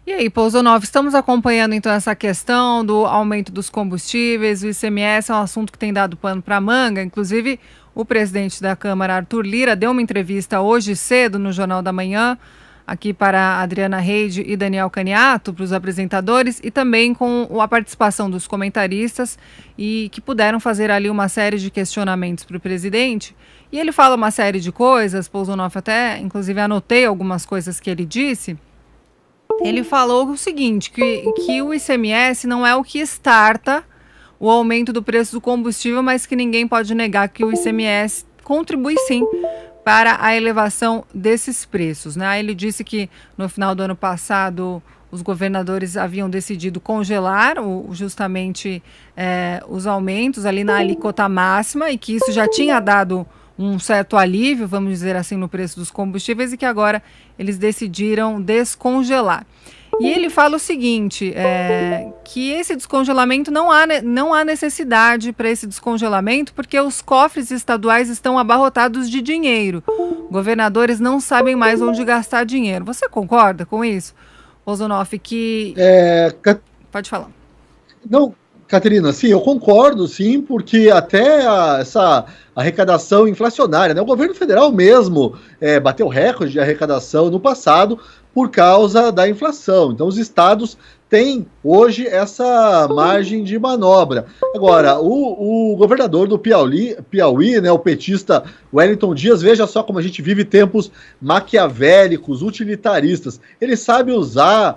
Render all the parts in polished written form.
E aí, Pousonov, estamos acompanhando então essa questão do aumento dos combustíveis. O ICMS é um assunto que tem dado pano para manga. Inclusive, o presidente da Câmara, Arthur Lira, deu uma entrevista hoje cedo no Jornal da Manhã, aqui para a Adriana Reide e Daniel Caniato, para os apresentadores, e também com a participação dos comentaristas, e que puderam fazer ali uma série de questionamentos para o presidente. E ele fala uma série de coisas, Pousonov, até inclusive anotei algumas coisas que ele disse. Ele falou o seguinte, que o ICMS não é o que starta o aumento do preço do combustível, mas que ninguém pode negar que o ICMS contribui sim para a elevação desses preços, né? Ele disse que no final do ano passado os governadores haviam decidido congelar justamente os aumentos ali na alíquota máxima e que isso já tinha dado um certo alívio, vamos dizer assim, no preço dos combustíveis e que agora eles decidiram descongelar. E ele fala o seguinte, que esse descongelamento não há necessidade para esse descongelamento porque os cofres estaduais estão abarrotados de dinheiro. Governadores não sabem mais onde gastar dinheiro. Você concorda com isso, Pousonov, que... Pode falar. Não, Caterina, sim, eu concordo, sim, porque até essa arrecadação inflacionária, né? O governo federal mesmo bateu recorde de arrecadação no passado por causa da inflação. Então, os estados têm hoje margem de manobra. Agora, o governador do Piauí, né, o petista Wellington Dias, veja só como a gente vive tempos maquiavélicos, utilitaristas. Ele sabe usar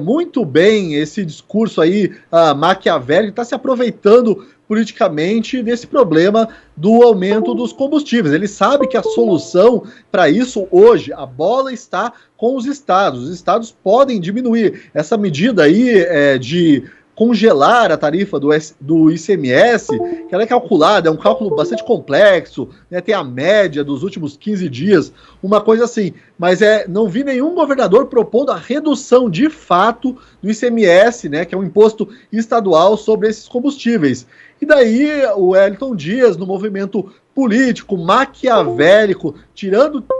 muito bem esse discurso aí maquiavélico, está se aproveitando politicamente desse problema do aumento dos combustíveis. Ele sabe que a solução para isso hoje, a bola está com os estados. Os estados podem diminuir essa medida aí de congelar a tarifa do ICMS, que ela é calculada, é um cálculo bastante complexo, né, tem a média dos últimos 15 dias, uma coisa assim, mas não vi nenhum governador propondo a redução de fato do ICMS, né, que é um imposto estadual sobre esses combustíveis. E daí o Wellington Dias, no movimento político, maquiavélico,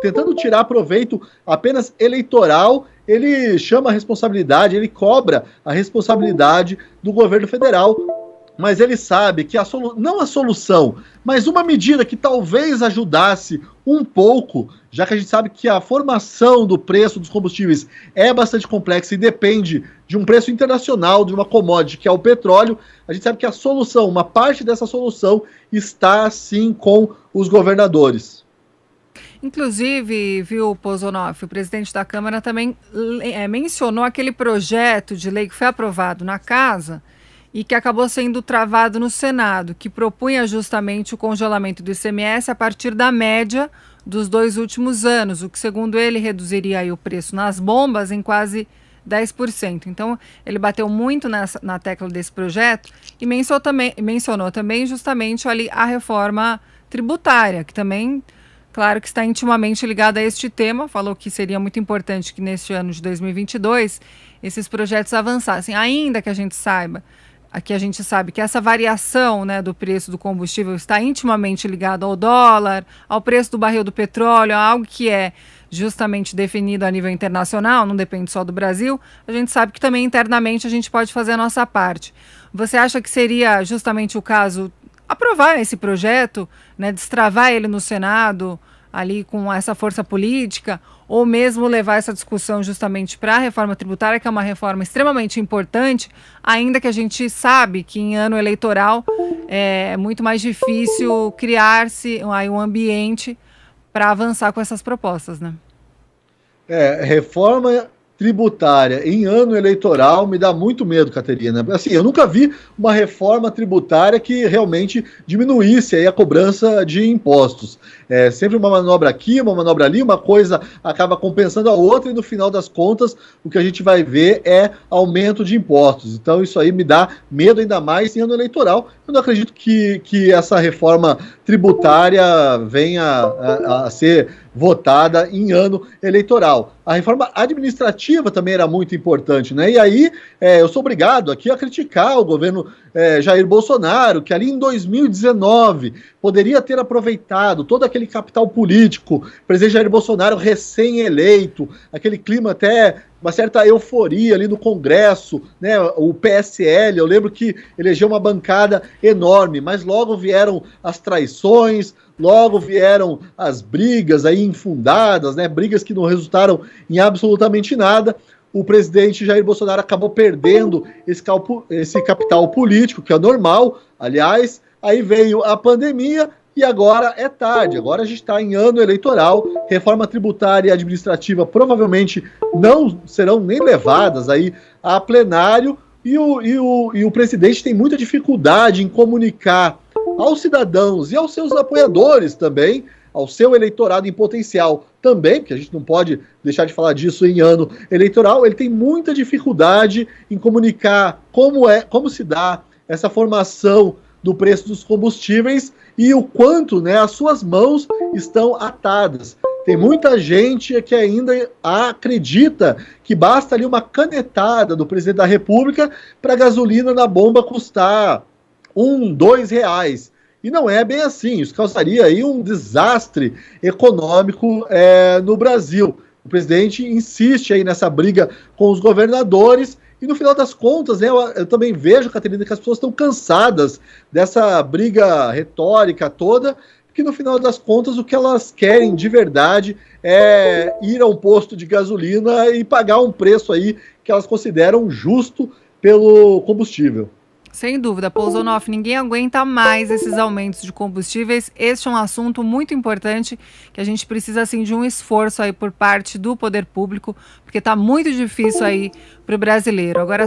tentando tirar proveito apenas eleitoral, ele chama a responsabilidade, ele cobra a responsabilidade do governo federal, mas ele sabe que não a solução, mas uma medida que talvez ajudasse um pouco, já que a gente sabe que a formação do preço dos combustíveis é bastante complexa e depende de um preço internacional, de uma commodity que é o petróleo, a gente sabe que a solução, uma parte dessa solução está sim com os governadores. Inclusive, viu, Pousonov, o presidente da Câmara também mencionou aquele projeto de lei que foi aprovado na Casa e que acabou sendo travado no Senado, que propunha justamente o congelamento do ICMS a partir da média dos 2 últimos anos, o que, segundo ele, reduziria aí o preço nas bombas em quase 10%. Então, ele bateu muito na tecla desse projeto e mencionou também justamente ali a reforma tributária, que também, claro, que está intimamente ligada a este tema. Falou que seria muito importante que neste ano de 2022 esses projetos avançassem, ainda que a gente saiba, aqui a gente sabe que essa variação, né, do preço do combustível está intimamente ligada ao dólar, ao preço do barril do petróleo, a algo que é justamente definido a nível internacional, não depende só do Brasil. A gente sabe que também internamente a gente pode fazer a nossa parte. Você acha que seria justamente o caso aprovar esse projeto, né, destravar ele no Senado, ali com essa força política, ou mesmo levar essa discussão justamente para a reforma tributária, que é uma reforma extremamente importante, ainda que a gente sabe que em ano eleitoral é muito mais difícil criar-se aí um ambiente para avançar com essas propostas, né? Reforma tributária em ano eleitoral me dá muito medo, Caterina. Assim, eu nunca vi uma reforma tributária que realmente diminuísse aí a cobrança de impostos. É sempre uma manobra aqui, uma manobra ali, uma coisa acaba compensando a outra e no final das contas o que a gente vai ver é aumento de impostos. Então isso aí me dá medo ainda mais em ano eleitoral. Eu não acredito que essa reforma tributária venha a ser votada em ano eleitoral. A reforma administrativa também era muito importante, né? E aí eu sou obrigado aqui a criticar o governo Jair Bolsonaro, que ali em 2019 poderia ter aproveitado todo aquele capital político, o presidente Jair Bolsonaro recém-eleito, aquele clima até uma certa euforia ali no Congresso, né? O PSL, eu lembro que elegeu uma bancada enorme, mas logo vieram as traições, logo vieram as brigas aí infundadas, né? Brigas que não resultaram em absolutamente nada. O presidente Jair Bolsonaro acabou perdendo esse capital político, que é normal, aliás. Aí veio a pandemia e agora é tarde. Agora a gente está em ano eleitoral, reforma tributária e administrativa provavelmente não serão nem levadas aí a plenário, e o presidente tem muita dificuldade em comunicar aos cidadãos e aos seus apoiadores também, ao seu eleitorado em potencial também, porque a gente não pode deixar de falar disso em ano eleitoral. Ele tem muita dificuldade em comunicar como se dá essa formação do preço dos combustíveis e o quanto, né, as suas mãos estão atadas. Tem muita gente que ainda acredita que basta ali uma canetada do presidente da República para a gasolina na bomba custar R$2. E não é bem assim. Isso causaria aí um desastre econômico no Brasil. O presidente insiste aí nessa briga com os governadores. E no final das contas, né, eu também vejo, Caterina, que as pessoas estão cansadas dessa briga retórica toda, porque no final das contas o que elas querem de verdade é ir a um posto de gasolina e pagar um preço aí que elas consideram justo pelo combustível. Sem dúvida, Pousonoff, ninguém aguenta mais esses aumentos de combustíveis. Este é um assunto muito importante que a gente precisa, assim, de um esforço aí por parte do poder público, porque está muito difícil aí para o brasileiro. Agora,